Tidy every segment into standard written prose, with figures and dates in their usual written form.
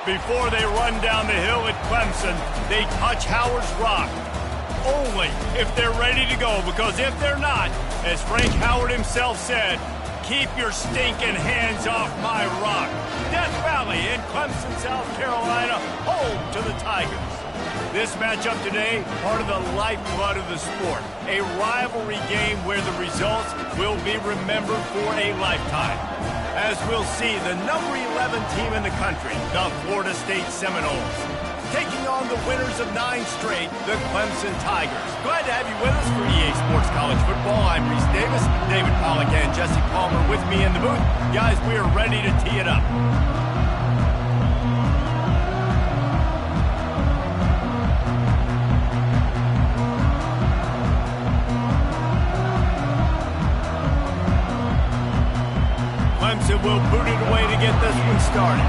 Before they run down the hill at Clemson, they touch Howard's rock. Only if they're ready to go, because if they're not, as Frank Howard himself said, keep your stinking hands off my rock. Death Valley in Clemson, South Carolina, home to the Tigers. This matchup today, part of the lifeblood of the sport. A rivalry game where the results will be remembered for a lifetime. As we'll see, the number 11 team in the country, the Florida State Seminoles, taking on the winners of 9 straight, the Clemson Tigers. Glad to have you with us for EA Sports College Football. I'm Reese Davis, David Pollack and Jesse Palmer with me in the booth. Guys, we are ready to tee it up. Clemson will boot it away to get this one started.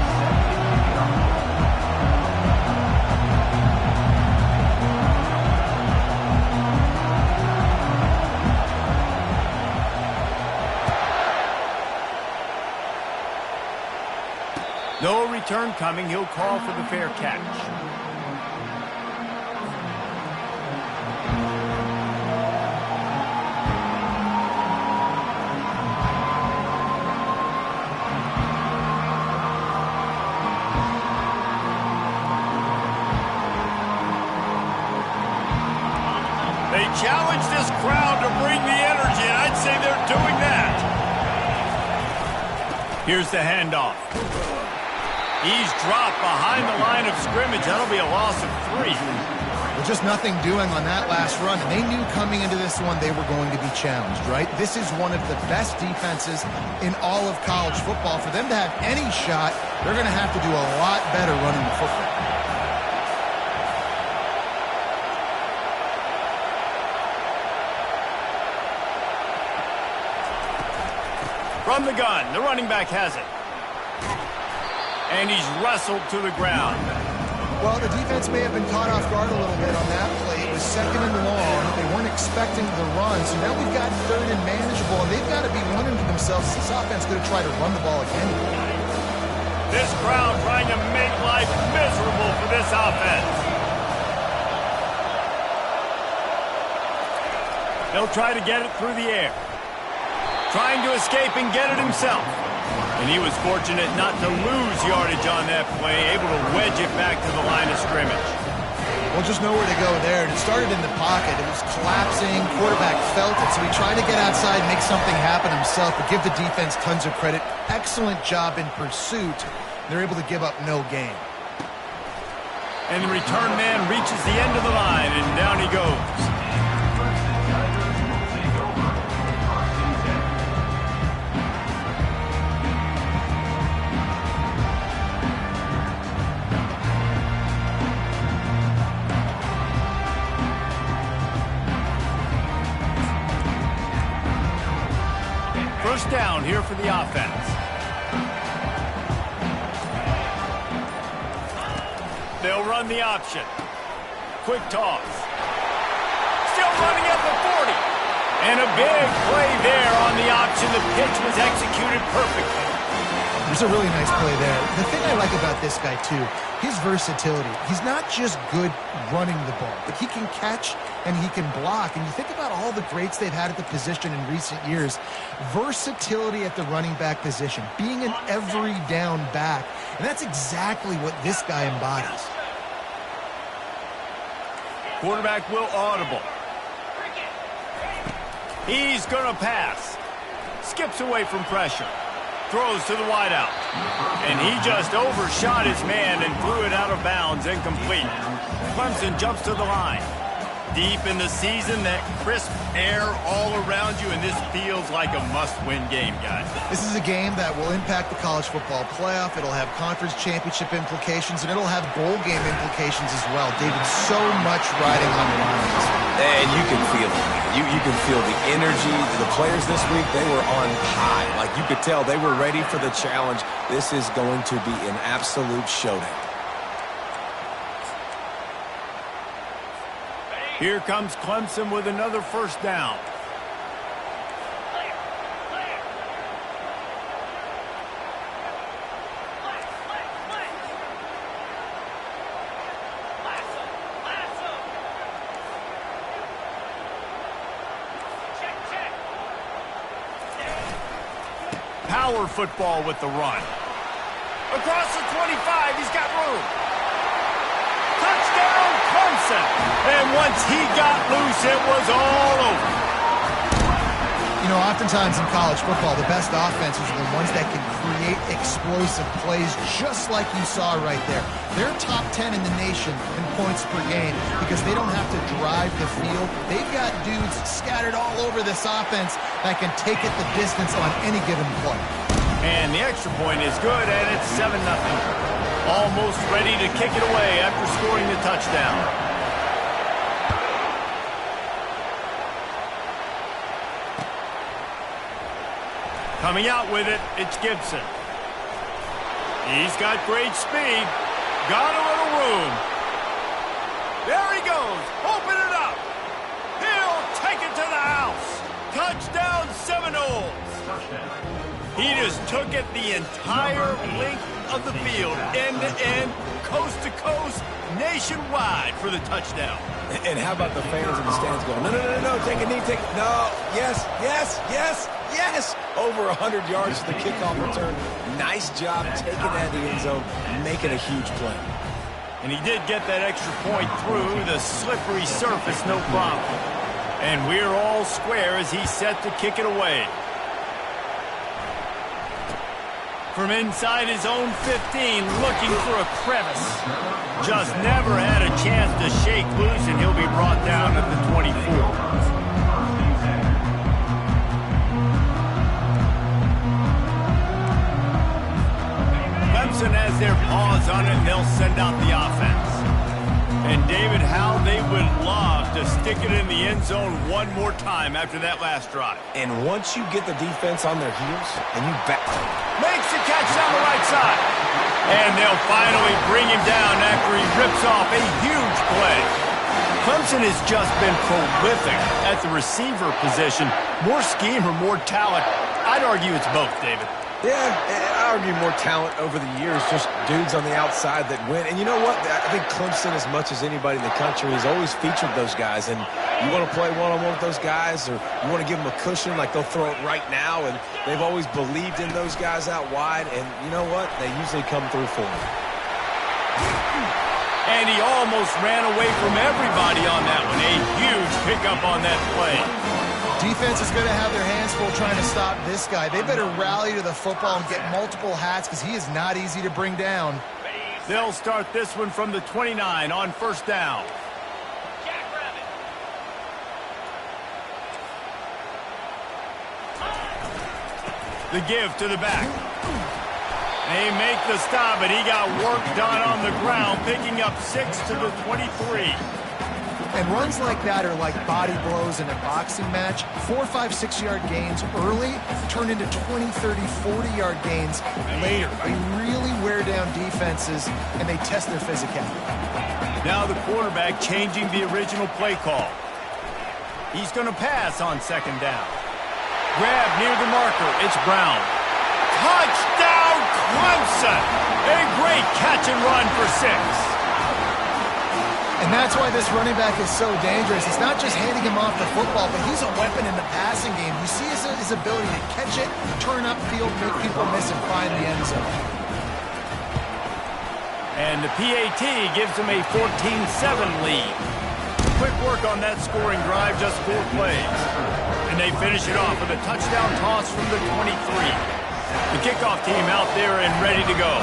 No return coming. He'll call for the fair catch. They challenge this crowd to bring the energy, and I'd say they're doing that. Here's the handoff. He's dropped behind the line of scrimmage. That'll be a loss of 3. Well, just nothing doing on that last run, and they knew coming into this one they were going to be challenged, right? This is one of the best defenses in all of college football. For them to have any shot, they're going to have to do a lot better running the football. From the gun, the running back has it. And he's wrestled to the ground. Well, the defense may have been caught off guard a little bit on that play. It was 2nd and long. They weren't expecting the run, so now we've got 3rd and manageable, and they've got to be wondering to themselves, is this offense going to try to run the ball again? This crowd trying to make life miserable for this offense. They'll try to get it through the air. Trying to escape and get it himself. And he was fortunate not to lose yardage on that play, able to wedge it back to the line of scrimmage. Well, just nowhere to go there. And it started in the pocket. It was collapsing. Quarterback felt it, so he tried to get outside, make something happen himself, but give the defense tons of credit. Excellent job in pursuit. They're able to give up no gain. And the return man reaches the end of the line, and down he goes. First down here for the offense. They'll run the option. Quick toss. Still running at the 40. And a big play there on the option. The pitch was executed perfectly. There's a really nice play there. The thing I like about this guy, too, his versatility. He's not just good running the ball, but he can catch and he can block. And you think about all the greats they've had at the position in recent years. Versatility at the running back position, being an every down back. And that's exactly what this guy embodies. Quarterback will audible. He's going to pass. Skips away from pressure. Throws to the wideout. And he just overshot his man and threw it out of bounds, incomplete. Clemson jumps to the line. Deep in the season, that crisp air all around you, and this feels like a must-win game, guys. This is a game that will impact the college football playoff. It'll have conference championship implications, and it'll have bowl game implications as well. David, so much riding on the lines. And you can feel it. You can feel the energy. The players this week, they were on high. Like, you could tell they were ready for the challenge. This is going to be an absolute showdown. Here comes Clemson with another first down. power football with the run. Across the 25, he's got room. Touchdown, Clemson. And once he got loose, it was all over. You know, oftentimes in college football, the best offenses are the ones that can create explosive plays just like you saw right there. They're top 10 in the nation in points per game because they don't have to drive the field. They've got dudes scattered all over this offense that can take it the distance on any given play. And the extra point is good, and it's 7-0. Almost ready to kick it away after scoring the touchdown. Coming out with it, it's Gibson. He's got great speed. Got a little room. There he goes. Open it up. He'll take it to the house. Touchdown, Seminoles. He just took it the entire length of the field, end to end, coast to coast, nationwide for the touchdown. And how about the fans in the stands going, no, take a knee, take it. No, yes, yes, yes, yes. Over 100 yards to the kickoff return. Nice job taking that to the end zone, making a huge play. And he did get that extra point through the slippery surface, no problem. And we're all square as he's set to kick it away. From inside his own 15, looking for a crevice. Just never had a chance to shake loose, and he'll be brought down at the 24. Clemson has their paws on it, and they'll send out the offense. And David, how they would love to stick it in the end zone one more time after that last drive. And once you get the defense on their heels, and you back... Makes the catch down the right side. And they'll finally bring him down after he rips off a huge play. Clemson has just been prolific at the receiver position. More scheme or more talent? I'd argue it's both, David. Yeah, I argue more talent over the years, just dudes on the outside that win. And you know what? I think Clemson, as much as anybody in the country, has always featured those guys. And you want to play one-on-one with those guys, or you want to give them a cushion, like they'll throw it right now. And they've always believed in those guys out wide. And you know what? They usually come through for them. And he almost ran away from everybody on that one. A huge pickup on that play. Defense is going to have their hands full trying to stop this guy. They better rally to the football and get multiple hats because he is not easy to bring down. They'll start this one from the 29 on first down. The give to the back. They make the stop, but he got work done on the ground, picking up 6 to the 23. And runs like that are like body blows in a boxing match. 4, 5, 6-yard gains early turn into 20, 30, 40-yard gains later. They really wear down defenses, and they test their physicality. Now the quarterback changing the original play call. He's going to pass on second down. Grab near the marker. It's Brown. Touchdown, Clemson! A great catch and run for 6. And that's why this running back is so dangerous. It's not just handing him off the football, but he's a weapon in the passing game. You see his ability to catch it, turn upfield, make people miss, and find the end zone. And the PAT gives him a 14-7 lead. Quick work on that scoring drive, just 4 plays. And they finish it off with a touchdown toss from the 23. The kickoff team out there and ready to go.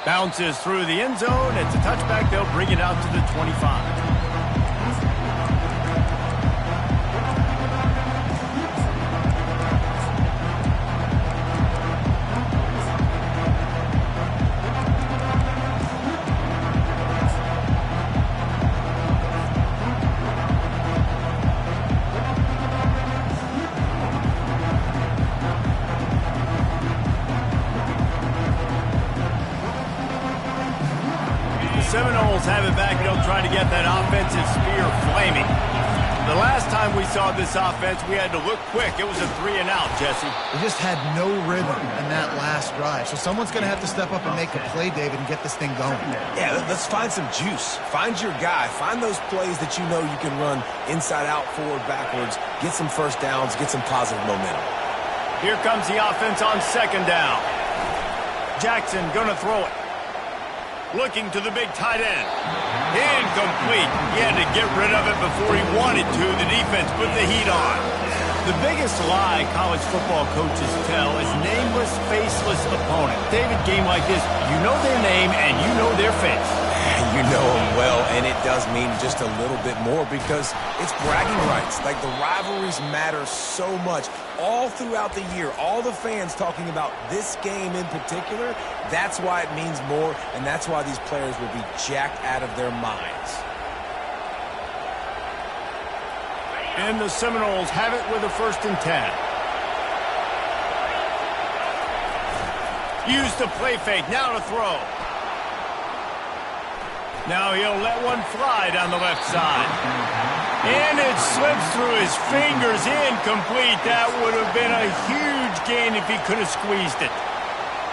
Bounces through the end zone. It's a touchback. They'll bring it out to the 25. Seminoles have it back. They'll try to get that offensive spear flaming. The last time we saw this offense, we had to look quick. It was a 3-and-out, Jesse. They just had no rhythm in that last drive. So someone's going to have to step up and make a play, David, and get this thing going. Yeah, let's find some juice. Find your guy. Find those plays that you know you can run inside out, forward, backwards. Get some first downs. Get some positive momentum. Here comes the offense on 2nd down. Jackson going to throw it. Looking to the big tight end. Incomplete. He had to get rid of it before he wanted to. The defense put the heat on. The biggest lie college football coaches tell is nameless, faceless opponent. David, game like this, you know their name and you know their face. You know them well, and it does mean just a little bit more because it's bragging rights. Like, the rivalries matter so much. All throughout the year, all the fans talking about this game in particular, that's why it means more, and that's why these players will be jacked out of their minds. And the Seminoles have it with a 1st and 10. Use the play fake, now to throw. Now he'll let one fly down the left side. And it slips through his fingers, incomplete. That would have been a huge gain if he could have squeezed it.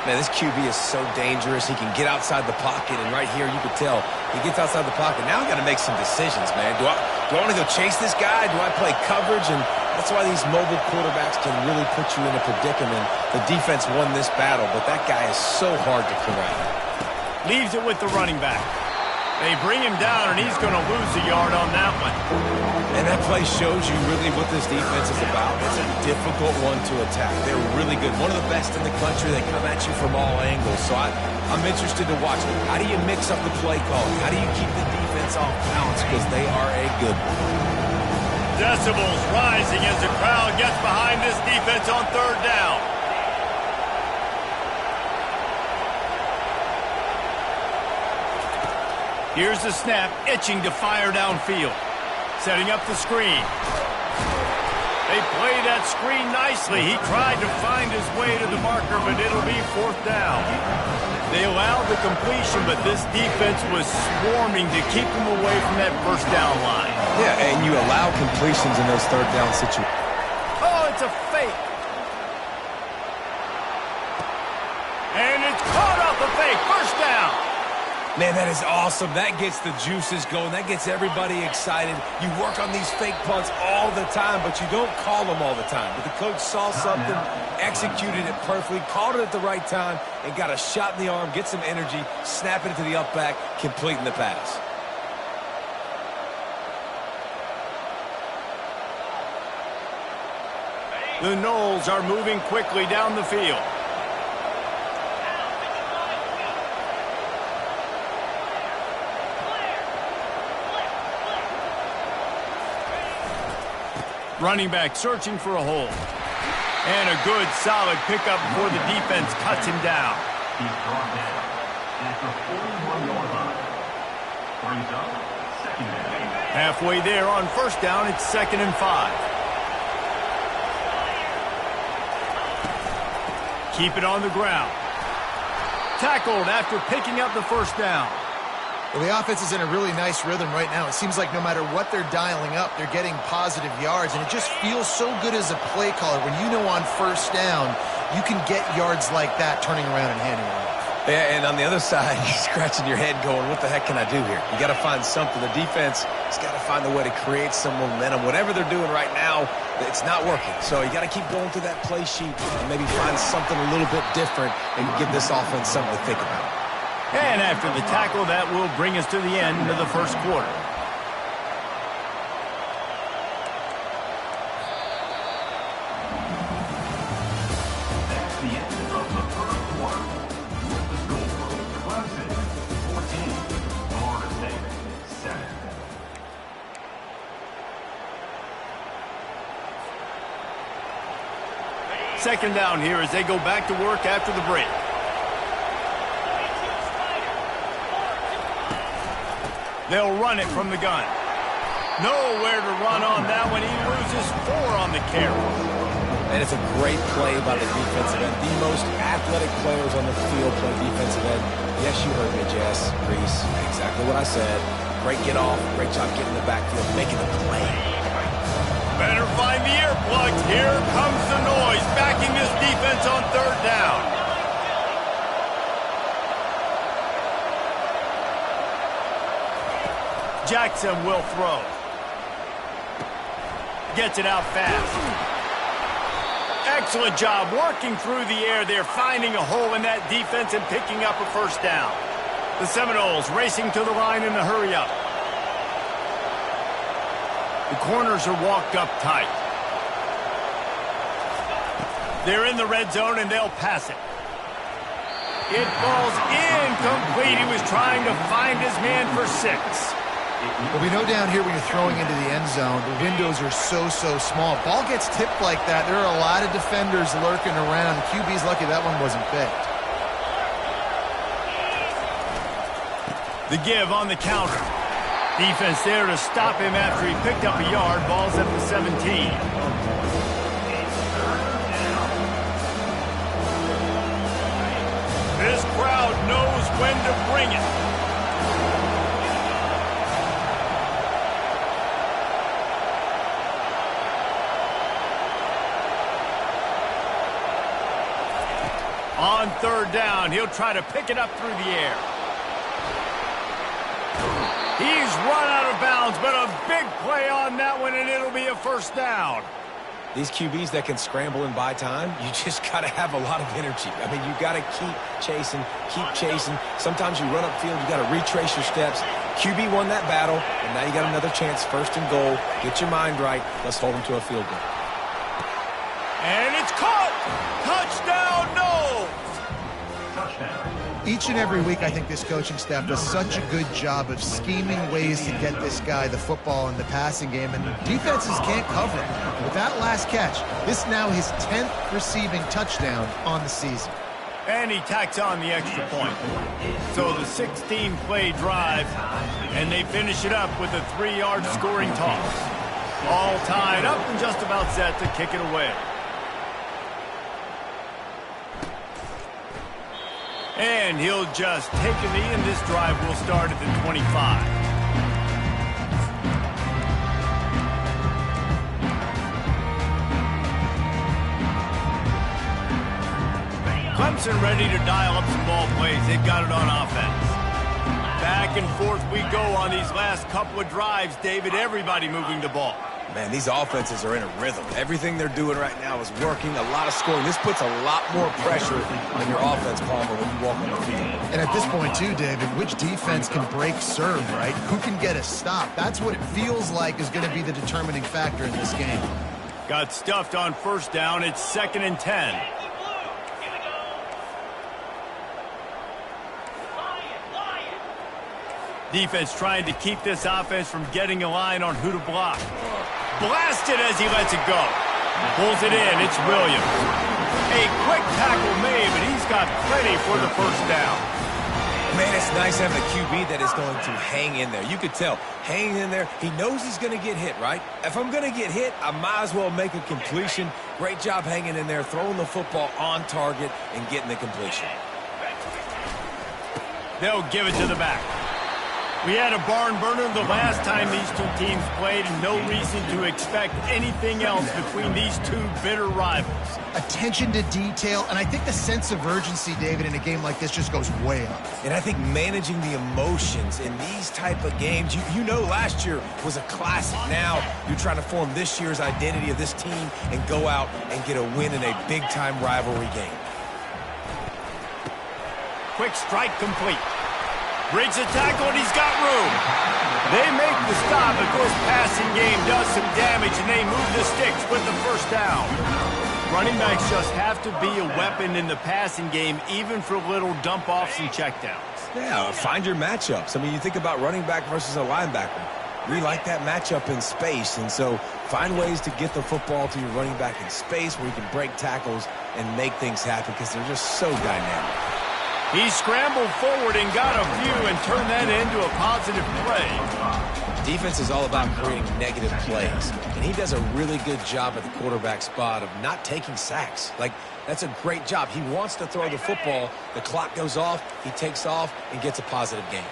Man, this QB is so dangerous. He can get outside the pocket, and right here you could tell he gets outside the pocket. Now I got to make some decisions, man. Do I want to go chase this guy? Do I play coverage? And that's why these mobile quarterbacks can really put you in a predicament. The defense won this battle, but that guy is so hard to corral. Leaves it with the running back. They bring him down, and he's going to lose a yard on that one. And that play shows you really what this defense is about. It's a difficult one to attack. They're really good. One of the best in the country. They come at you from all angles. So I'm interested to watch. How do you mix up the play calling? How do you keep the defense off balance? Because they are a good one. Decibels rising as the crowd gets behind this defense on 3rd down. Here's the snap, itching to fire downfield. Setting up the screen. They play that screen nicely. He tried to find his way to the marker, but it'll be 4th down. They allowed the completion, but this defense was swarming to keep him away from that 1st down line. Yeah, and you allow completions in those 3rd down situations. Oh, it's a fake. And it's caught off the fake. 1st down. Man, that is awesome. That gets the juices going. That gets everybody excited. You work on these fake punts all the time, but you don't call them all the time. But the coach saw something, executed it perfectly, called it at the right time, and got a shot in the arm, get some energy, snapping it to the up back, completing the pass. The Noles are moving quickly down the field. Running back searching for a hole. And a good, solid pickup before the defense cuts him down. He's brought down at the 41-yard line. Brings up 2nd and 8. Halfway there on 1st down, it's 2nd and 5. Keep it on the ground. Tackled after picking up the 1st down. Well, the offense is in a really nice rhythm right now. It seems like no matter what they're dialing up, they're getting positive yards, and it just feels so good as a play caller when you know on 1st down you can get yards like that turning around and handing it off. Yeah, and on the other side, you're scratching your head going, what the heck can I do here? You got to find something. The defense has got to find a way to create some momentum. Whatever they're doing right now, it's not working. So you got to keep going through that play sheet and maybe find something a little bit different and give this offense something to think about. And after the tackle, that will bring us to the end of the 1st quarter. That's the end of the 1st quarter. With the score, Clemson 14, Florida State 7. Second down here as they go back to work after the break. They'll run it from the gun. Nowhere to run on that one. He loses 4 on the carry. And it's a great play by the defensive end. The most athletic players on the field play defensive end. Yes, you heard me, Jess, Reese. Exactly what I said. Great get off. Great job getting in the backfield, making the play. Better find the earplugs. Here comes the noise, backing this defense on third down. Jackson will throw. Gets it out fast. Excellent job working through the air there, finding a hole in that defense and picking up a first down. The Seminoles racing to the line in a hurry-up. The corners are walked up tight. They're in the red zone, and they'll pass it. It falls incomplete. He was trying to find his man for 6. Well, we know down here when you're throwing into the end zone, the windows are so small. Ball gets tipped like that, there are a lot of defenders lurking around. QB's lucky that one wasn't picked. The give on the counter. Defense there to stop him after he picked up a yard. Ball's at the 17. This crowd knows when to bring it. On third down, he'll try to pick it up through the air. He's run out of bounds, but a big play on that one, and it'll be a first down. These QBs that can scramble and buy time, you just got to have a lot of energy. I mean, you got to keep chasing. Sometimes you run upfield, you got to retrace your steps. QB won that battle, and now you got another chance, first and goal. Get your mind right. Let's hold them to a field goal. And it's caught! Touchdown, no! Each and every week, I think this coaching staff does such a good job of scheming ways to get this guy the football in the passing game, and defenses can't cover it. With that last catch, this now his 10th receiving touchdown on the season. And he tacks on the extra point. So the 16-play drive, and they finish it up with a 3-yard scoring toss. All tied up and just about set to kick it away. And he'll just take a knee, and this drive will start at the 25. Clemson ready to dial up some ball plays. They've got it on offense. Back and forth we go on these last couple of drives, David. Everybody moving the ball. Man, these offenses are in a rhythm. Everything they're doing right now is working, a lot of scoring. This puts a lot more pressure on your offense, Palmer, when you walk on the field. And at this point, too, David, which defense can break serve, right? Who can get a stop? That's what it feels like is going to be the determining factor in this game. Got stuffed on first down. It's 2nd and 10. Defense trying to keep this offense from getting a line on who to block. Blasted as he lets it go. Pulls it in. It's Williams. A quick tackle made, but he's got plenty for the first down. Man, it's nice having a QB that is going to hang in there. You could tell, hanging in there, he knows he's going to get hit, right? If I'm going to get hit, I might as well make a completion. Great job hanging in there, throwing the football on target and getting the completion. They'll give it to the back. We had a barn burner the last time these two teams played, and no reason to expect anything else between these two bitter rivals. Attention to detail, and I think the sense of urgency, David, in a game like this just goes way up. And I think managing the emotions in these type of games, you know last year was a classic. Now you're trying to form this year's identity of this team and go out and get a win in a big-time rivalry game. Quick strike complete. Breaks a tackle, and he's got room. They make the stop, but this passing game does some damage, and they move the sticks with the first down. Running backs just have to be a weapon in the passing game, even for little dump-offs and checkdowns. Yeah, find your matchups. I mean, you think about running back versus a linebacker. We like that matchup in space, and so find ways to get the football to your running back in space where you can break tackles and make things happen because they're just so dynamic. He scrambled forward and got a few and turned that into a positive play. Defense is all about creating negative plays, and he does a really good job at the quarterback spot of not taking sacks. Like, that's a great job. He wants to throw the football. The clock goes off. He takes off and gets a positive gain.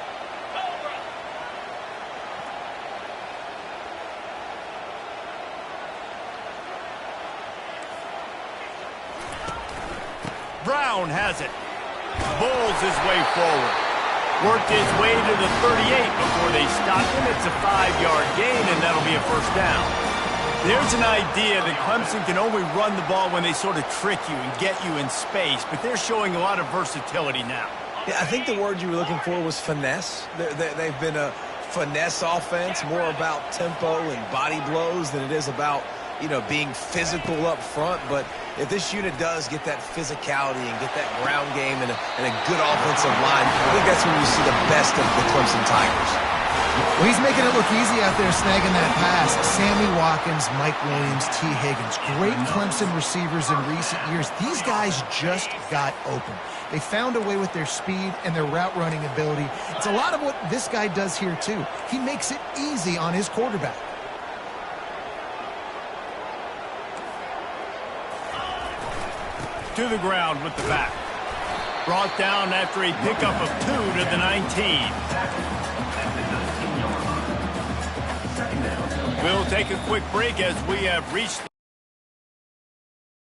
Brown has it. Bulls his way forward. Worked his way to the 38 before they stopped him. It's a 5-yard gain, and that'll be a first down. There's an idea that Clemson can only run the ball when they sort of trick you and get you in space, but they're showing a lot of versatility now. Yeah, I think the word you were looking for was finesse. They've been a finesse offense, more about tempo and body blows than it is about, being physical up front. But if this unit does get that physicality and get that ground game and a good offensive line, I think that's when you see the best of the Clemson Tigers. Well, he's making it look easy out there snagging that pass. Sammy Watkins, Mike Williams, T. Higgins. Great Clemson receivers in recent years. These guys just got open. They found a way with their speed and their route running ability. It's a lot of what this guy does here, too. He makes it easy on his quarterback. To the ground with the back. Brought down after a pickup of 2 to the 19. We'll take a quick break as we have reached